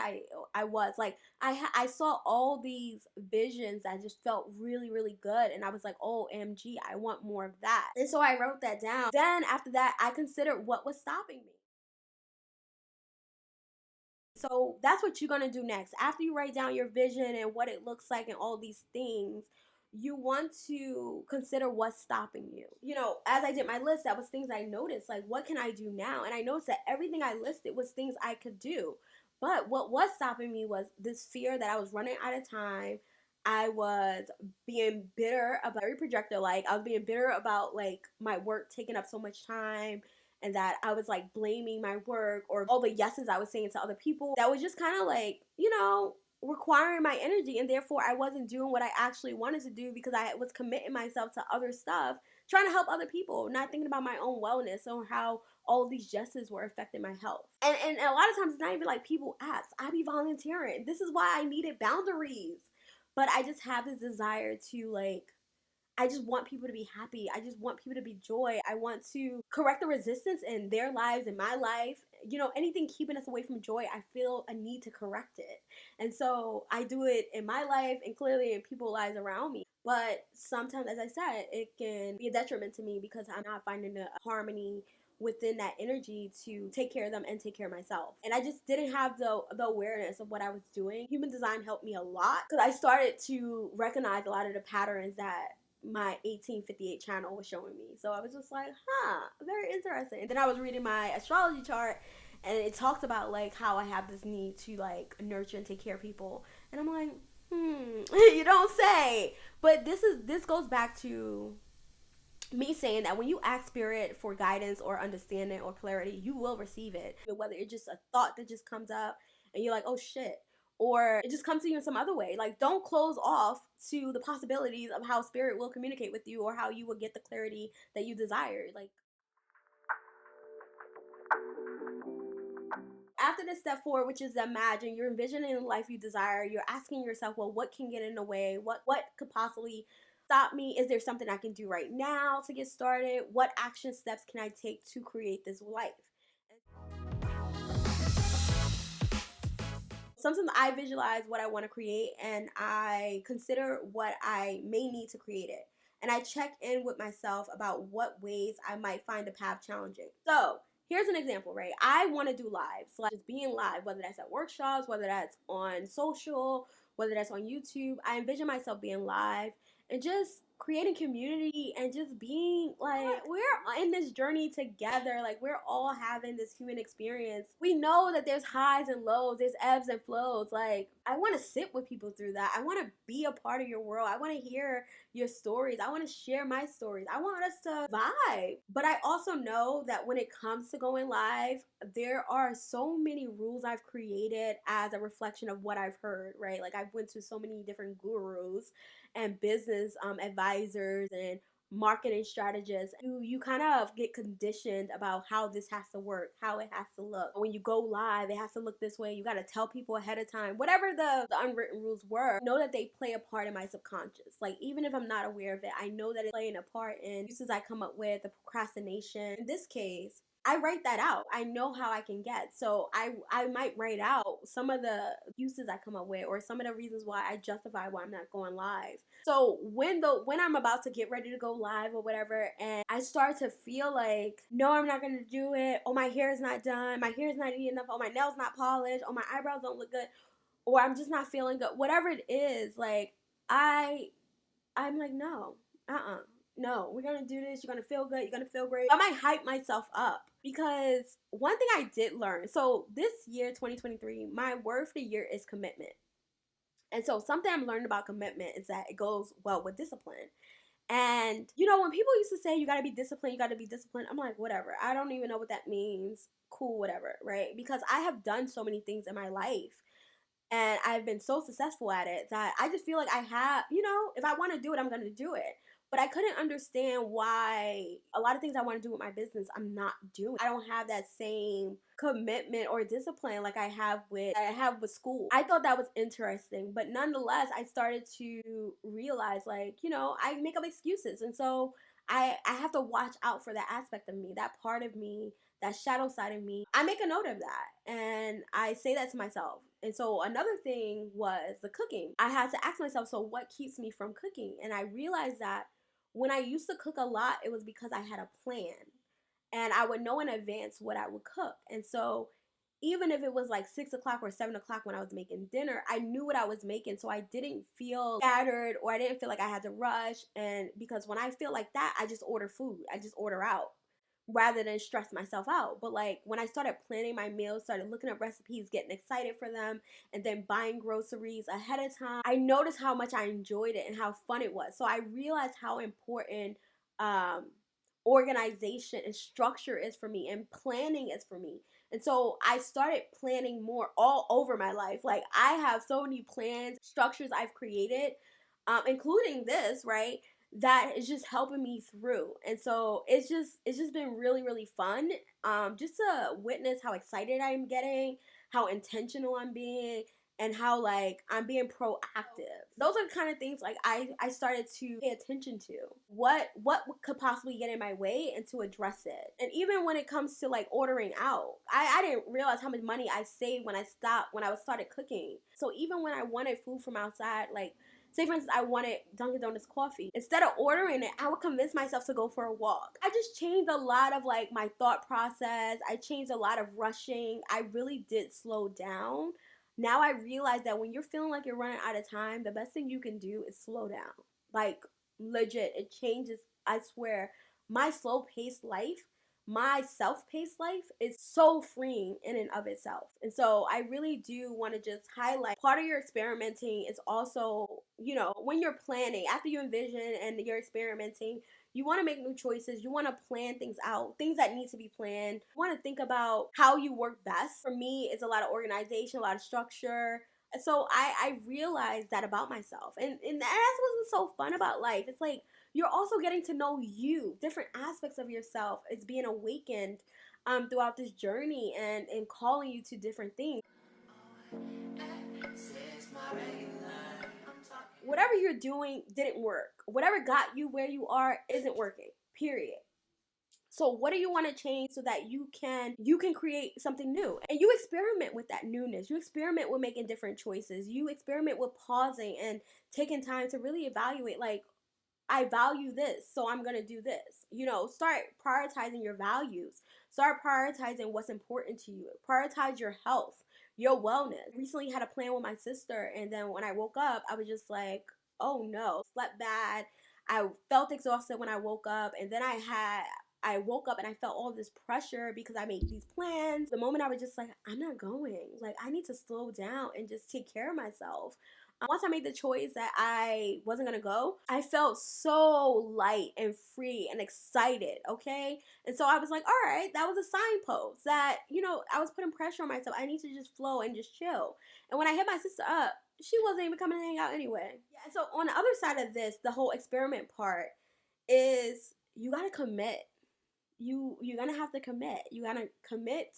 I was. Like I saw all these visions that just felt really, really good, and I was like, oh, MG, I want more of that. And so I wrote that down. Then after that, I considered what was stopping me. So that's what you're going to do next. After you write down your vision and what it looks like and all these things, you want to consider what's stopping you. As I did my list, that was things I noticed. Like, what can I do now? And I noticed that everything I listed was things I could do. But what was stopping me was this fear that I was running out of time. I was being bitter about very projector. Like, I was being bitter about, like, my work taking up so much time, and that I was like blaming my work or all the yeses I was saying to other people. That was just kind of like, requiring my energy, and therefore I wasn't doing what I actually wanted to do because I was committing myself to other stuff, trying to help other people, not thinking about my own wellness or how all of these yeses were affecting my health. And a lot of times it's not even like people ask. I be volunteering. This is why I needed boundaries. But I just have this desire to like, I just want people to be happy. I just want people to be joy. I want to correct the resistance in their lives, in my life. Anything keeping us away from joy, I feel a need to correct it. And so I do it in my life and clearly in people's lives around me. But sometimes, as I said, it can be a detriment to me because I'm not finding a harmony within that energy to take care of them and take care of myself. And I just didn't have the awareness of what I was doing. Human design helped me a lot because I started to recognize a lot of the patterns that my 1858 channel was showing me. So I was just like, very interesting. And then I was reading my astrology chart, and it talks about like how I have this need to like nurture and take care of people. And I'm like, you don't say. But this goes back to me saying that when you ask spirit for guidance or understanding or clarity, you will receive it. Whether it's just a thought that just comes up and you're like, oh shit, or it just comes to you in some other way. Like, don't close off to the possibilities of how spirit will communicate with you or how you will get the clarity that you desire. Like, after this step forward, which is imagine, you're envisioning the life you desire. You're asking yourself, well, what can get in the way? What could possibly stop me? Is there something I can do right now to get started? What action steps can I take to create this life? Sometimes I visualize what I want to create and I consider what I may need to create it. And I check in with myself about what ways I might find the path challenging. So here's an example, right? I want to do lives, like just being live, whether that's at workshops, whether that's on social, whether that's on YouTube. I envision myself being live and just creating community and just being like, we're in this journey together. Like, we're all having this human experience. We know that there's highs and lows, there's ebbs and flows. Like, I want to sit with people through that. I want to be a part of your world. I want to hear your stories. I want to share my stories. I want us to vibe. But I also know that when it comes to going live, there are so many rules I've created as a reflection of what I've heard, right? Like, I've went to so many different gurus and business advisors and marketing strategists. You kind of get conditioned about how this has to work, how it has to look. When you go live, it has to look this way. You got to tell people ahead of time. Whatever the unwritten rules were, know that they play a part in my subconscious. Like, even if I'm not aware of it, I know that it's playing a part in uses I come up with, the procrastination. In this case, I write that out. I know how I can get. So I might write out some of the uses I come up with or some of the reasons why I justify why I'm not going live. So when I'm about to get ready to go live or whatever, and I start to feel like, no, I'm not going to do it. Oh, my hair is not done. My hair is not neat enough. Oh, my nails not polished. Oh, my eyebrows don't look good. Or I'm just not feeling good. Whatever it is, like, I'm like, no, no, we're going to do this. You're going to feel good. You're going to feel great. I might hype myself up because one thing I did learn. So this year, 2023, my word for the year is commitment. And so something I'm learning about commitment is that it goes well with discipline. And, you know, when people used to say you gotta be disciplined, I'm like, whatever. I don't even know what that means. Cool, whatever, right? Because I have done so many things in my life and I've been so successful at it that I just feel like I have, you know, if I want to do it, I'm going to do it. But I couldn't understand why a lot of things I want to do with my business, I'm not doing. I don't have that same commitment or discipline like I have with school. I thought that was interesting, but nonetheless, I started to realize, like, you know, I make up excuses. And so I have to watch out for that aspect of me, that part of me, that shadow side of me. I make a note of that and I say that to myself. And so another thing was the cooking. I had to ask myself, so what keeps me from cooking? And I realized that when I used to cook a lot, it was because I had a plan and I would know in advance what I would cook. And so even if it was like 6 o'clock or 7 o'clock when I was making dinner, I knew what I was making. So I didn't feel scattered or I didn't feel like I had to rush. And because when I feel like that, I just order food, I just order out rather than stress myself out. But like when I started planning my meals, started looking up recipes, getting excited for them, and then buying groceries ahead of time, I noticed how much I enjoyed it and how fun it was. So I realized how important um, organization and structure is for me and planning is for me. And so I started planning more all over my life. Like I have so many plans, structures I've created, including this, right? That is just helping me through. And so it's just been really, really fun. Just to witness how excited I'm getting, how intentional I'm being, and how like I'm being proactive. Those are the kind of things like I started to pay attention to. What could possibly get in my way and to address it. And even when it comes to like ordering out, I didn't realize how much money I saved when I was started cooking. So even when I wanted food from outside, like say for instance I wanted Dunkin' Donuts coffee, instead of ordering it, I would convince myself to go for a walk. I just changed a lot of like my thought process. I changed a lot of rushing. I really did slow down. Now I realize that when you're feeling like you're running out of time, the best thing you can do is slow down. Like legit, it changes. I swear, my slow paced life, my self-paced life is so freeing in and of itself. And so I really do want to just highlight part of your experimenting is also, you know, when you're planning, after you envision and you're experimenting, you want to make new choices. You want to plan things out, things that need to be planned. You want to think about how you work best. For me, it's a lot of organization, a lot of structure. And so I realized that about myself. And that's what's so fun about life. It's like you're also getting to know you, different aspects of yourself. It's being awakened throughout this journey and calling you to different things. Whatever you're doing didn't work. Whatever got you where you are isn't working. Period. So what do you want to change so that you can create something new? And you experiment with that newness. You experiment with making different choices. You experiment with pausing and taking time to really evaluate, like, I value this, so I'm gonna do this. You know, start prioritizing your values. Start prioritizing what's important to you. Prioritize your health, your wellness. Recently had a plan with my sister, and then when I woke up, I was just like, oh no, slept bad. I felt exhausted when I woke up, and then I woke up and I felt all this pressure because I made these plans. The moment I was just like, I'm not going. Like, I need to slow down and just take care of myself. Once I made the choice that I wasn't gonna go, I felt so light and free and excited, okay? And so I was like, all right, that was a signpost that, you know, I was putting pressure on myself. I need to just flow and just chill. And when I hit my sister up, she wasn't even coming to hang out anyway. Yeah, and so on the other side of this, the whole experiment part is you gotta commit. You're gonna have to commit. You gotta commit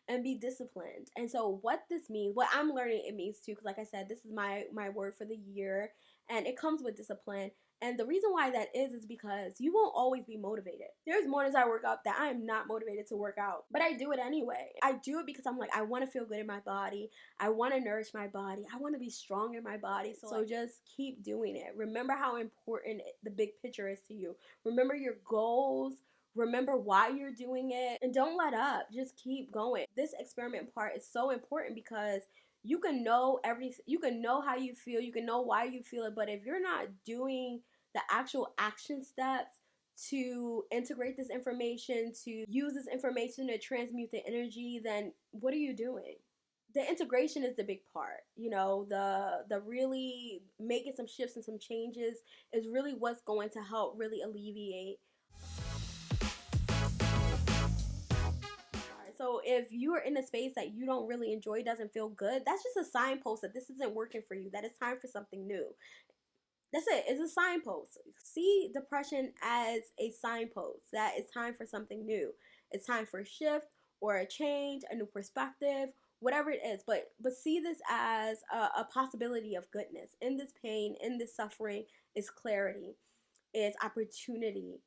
and be disciplined. And so what this means, what I'm learning it means too, because like I said, this is my word for the year, and it comes with discipline. And the reason why that is because you won't always be motivated. There's mornings I work out that I am not motivated to work out, but I do it anyway. I do it because I'm like, I want to feel good in my body. I want to nourish my body. I want to be strong in my body. So just keep doing it. Remember how important the big picture is to you. Remember your goals. Remember why you're doing it, and don't let up. Just keep going. This experiment part is so important because you can know you can know how you feel, you can know why you feel it, but if you're not doing the actual action steps to integrate this information, to use this information to transmute the energy, then what are you doing? the integration is the big part. You know, the really making some shifts and some changes is really what's going to help really alleviate. So if you are in a space that you don't really enjoy, doesn't feel good, that's just a signpost that this isn't working for you, that it's time for something new. That's it. It's a signpost. See depression as a signpost that it's time for something new. It's time for a shift or a change, a new perspective, whatever it is. But see this as a possibility of goodness. In this pain, in this suffering, is clarity, is opportunity,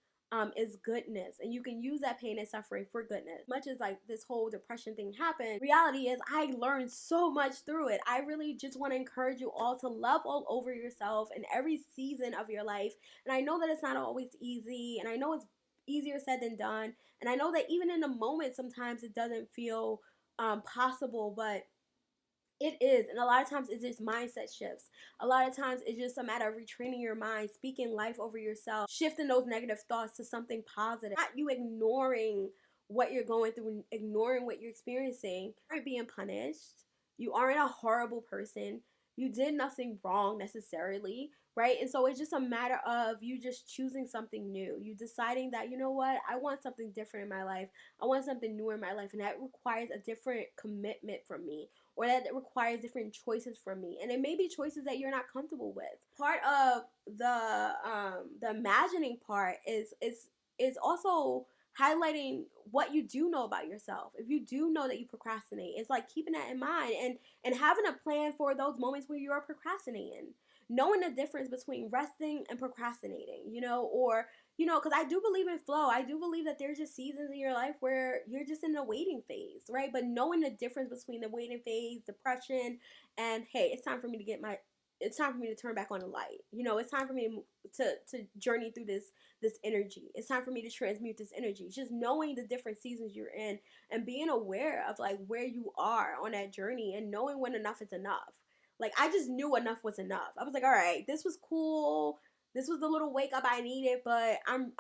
is goodness. And you can use that pain and suffering for goodness. Much as like this whole depression thing happened, reality is I learned so much through it. I really just want to encourage you all to love all over yourself in every season of your life. And I know that it's not always easy, and I know it's easier said than done. And I know that even in the moment, sometimes it doesn't feel possible, but it is. And a lot of times it's just mindset shifts. A lot of times it's just a matter of retraining your mind, speaking life over yourself, shifting those negative thoughts to something positive. Not you ignoring what you're going through, ignoring what you're experiencing. You aren't being punished. You aren't a horrible person. You did nothing wrong necessarily, right? And so it's just a matter of you just choosing something new. You deciding that, you know what, I want something different in my life. I want something new in my life, and that requires a different commitment from me, or that it requires different choices from me. And it may be choices that you're not comfortable with. Part of the imagining part is also highlighting what you do know about yourself. If you do know that you procrastinate, it's like keeping that in mind and having a plan for those moments where you are procrastinating. Knowing the difference between resting and procrastinating, you know, or, you know, because I do believe in flow. I do believe that there's just seasons in your life where you're just in the waiting phase, right? But knowing the difference between the waiting phase, depression, and hey, it's time for me to it's time for me to turn back on the light. You know, it's time for me to journey through this energy. It's time for me to transmute this energy. Just knowing the different seasons you're in and being aware of like where you are on that journey and knowing when enough is enough. Like, I just knew enough was enough. I was like, all right, this was cool. This was the little wake up I needed, but I'm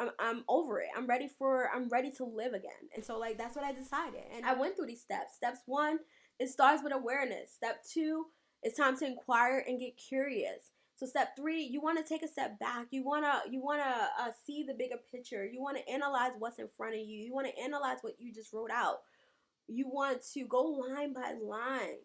over it. I'm ready to live again. And so like that's what I decided. And I went through these steps. Steps 1, it starts with awareness. Step 2, it's time to inquire and get curious. So step 3, you want to take a step back. You wanna see the bigger picture. You want to analyze what's in front of you. You want to analyze what you just wrote out. You want to go line by line.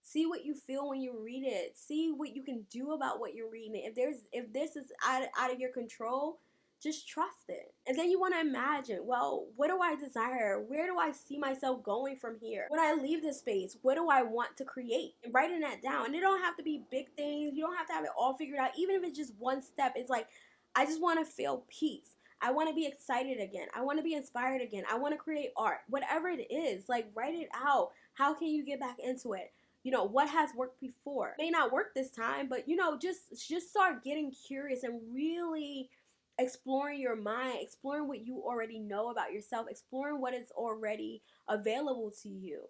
See what you feel when you read it. See what you can do about what you're reading. If this is out of your control, just trust it. And then you want to imagine, well, what do I desire? Where do I see myself going from here? When I leave this space, what do I want to create? And writing that down. And it don't have to be big things. You don't have to have it all figured out. Even if it's just one step, it's like, I just want to feel peace. I want to be excited again. I want to be inspired again. I want to create art. Whatever it is, like write it out. How can you get back into it? You know, what has worked before? May not work this time, but you know, just start getting curious and really exploring your mind, exploring what you already know about yourself, exploring what is already available to you.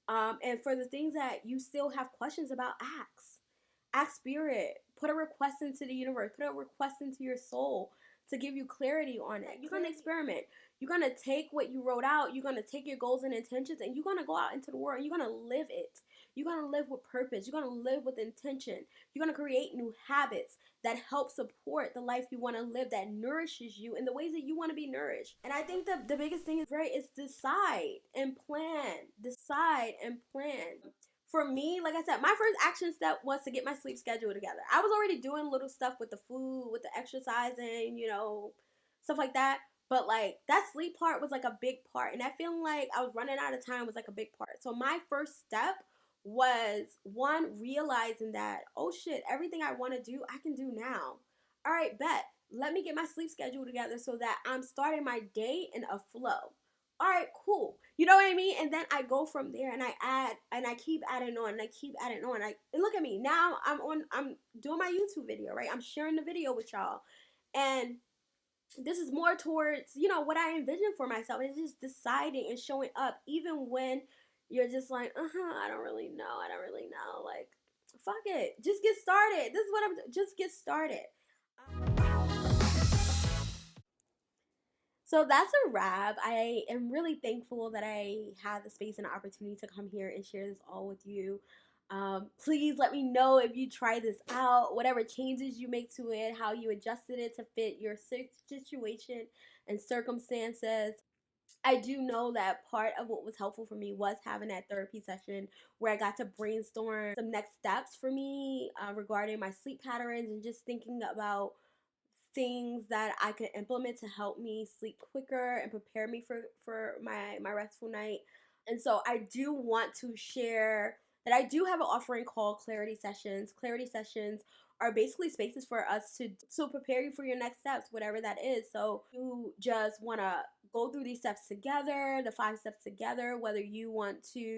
And for the things that you still have questions about, ask spirit, put a request into the universe, put a request into your soul to give you clarity on it. You're going to experiment. You're going to take what you wrote out. You're going to take your goals and intentions, and you're going to go out into the world. And you're going to live it. You're going to live with purpose. You're going to live with intention. You're going to create new habits that help support the life you want to live, that nourishes you in the ways that you want to be nourished. And I think the biggest thing is, right, is decide and plan. Decide and plan. For me, like I said, my first action step was to get my sleep schedule together. I was already doing little stuff with the food, with the exercising, you know, stuff like that. But like that sleep part was like a big part. And that feeling like I was running out of time was like a big part. So my first step was, 1, realizing that, oh shit, everything I want to do, I can do now. All right, bet. Let me get my sleep schedule together so that I'm starting my day in a flow. All right, cool. You know what I mean? And then I go from there and I add and I keep adding on and I keep adding on. And look at me. Now I'm doing my YouTube video, right? I'm sharing the video with y'all. And this is more towards, you know, what I envision for myself. It's just deciding and showing up even when you're just like, I don't really know. I don't really know. Like, fuck it. Just get started. This is what just get started. So that's a wrap. I am really thankful that I had the space and the opportunity to come here and share this all with you. Please let me know if you try this out, whatever changes you make to it, how you adjusted it to fit your situation and circumstances. I do know that part of what was helpful for me was having that therapy session where I got to brainstorm some next steps for me regarding my sleep patterns and just thinking about things that I could implement to help me sleep quicker and prepare me for my restful night. And so I do want to share that I do have an offering called Clarity Sessions. Clarity Sessions are basically spaces for us to prepare you for your next steps, whatever that is. So you just want to go through these steps together, the 5 steps together, whether you want to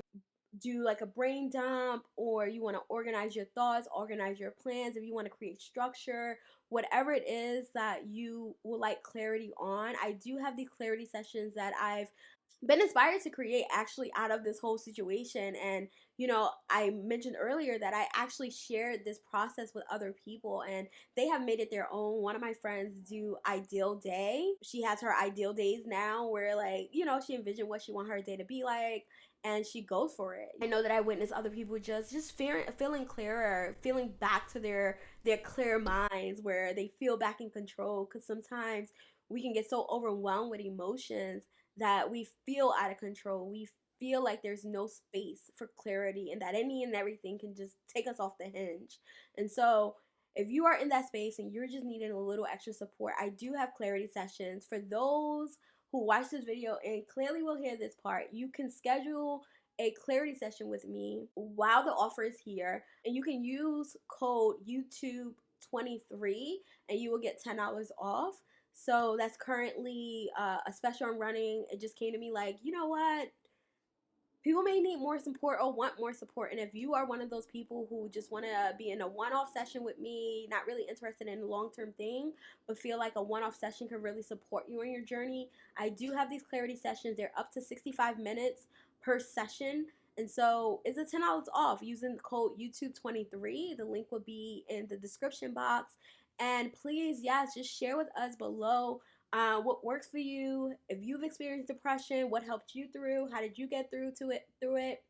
do like a brain dump or you want to organize your thoughts, organize your plans, if you want to create structure, whatever it is that you would like clarity on. I do have these clarity sessions that I've been inspired to create actually out of this whole situation. And I mentioned earlier that I actually shared this process with other people and they have made it their own. One of my friends do ideal day. She has her ideal days now where, like, she envisioned what she want her day to be like and she goes for it. I know that I witness other people just feeling clearer, feeling back to their clear minds where they feel back in control, because sometimes we can get so overwhelmed with emotions that we feel out of control. We feel like there's no space for clarity and that any and everything can just take us off the hinge. And so if you are in that space and you're just needing a little extra support, I do have clarity sessions. For those who watch this video and clearly will hear this part, you can schedule a clarity session with me while the offer is here, and you can use code YouTube23 and you will get $10 off. So that's currently a special I'm running. It just came to me like, you know what? People may need more support or want more support. And if you are one of those people who just want to be in a one-off session with me, not really interested in a long-term thing, but feel like a one-off session could really support you in your journey, I do have these clarity sessions. They're up to 65 minutes per session. And so it's a $10 off using the code YouTube23. The link will be in the description box. And please, yes, just share with us below what works for you. If you've experienced depression, what helped you through? How did you get through it?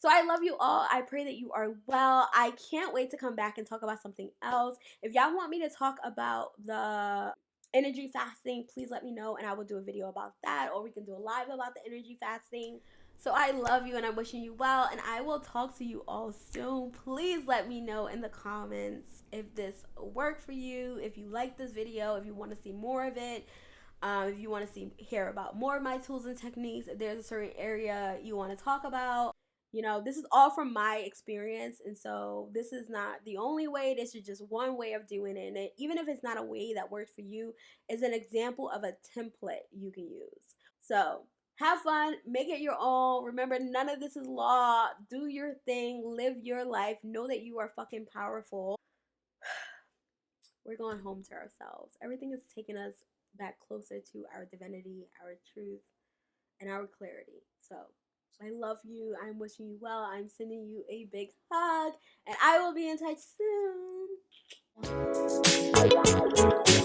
So I love you all. I pray that you are well. I can't wait to come back and talk about something else. If y'all want me to talk about the energy fasting, please let me know and I will do a video about that, or we can do a live about the energy fasting. So I love you and I'm wishing you well, and I will talk to you all soon. Please let me know in the comments if this worked for you, if you like this video, if you want to see more of it, if you want to hear about more of my tools and techniques, if there's a certain area you want to talk about. This is all from my experience, and so this is not the only way. This is just one way of doing it, and even if it's not a way that works for you, it's an example of a template you can use. So have fun, make it your own. Remember, none of this is law. Do your thing, live your life, know that you are fucking powerful. We're going home to ourselves. Everything is taking us back closer to our divinity, our truth, and our clarity. So I love you. I'm wishing you well. I'm sending you a big hug, and I will be in touch soon.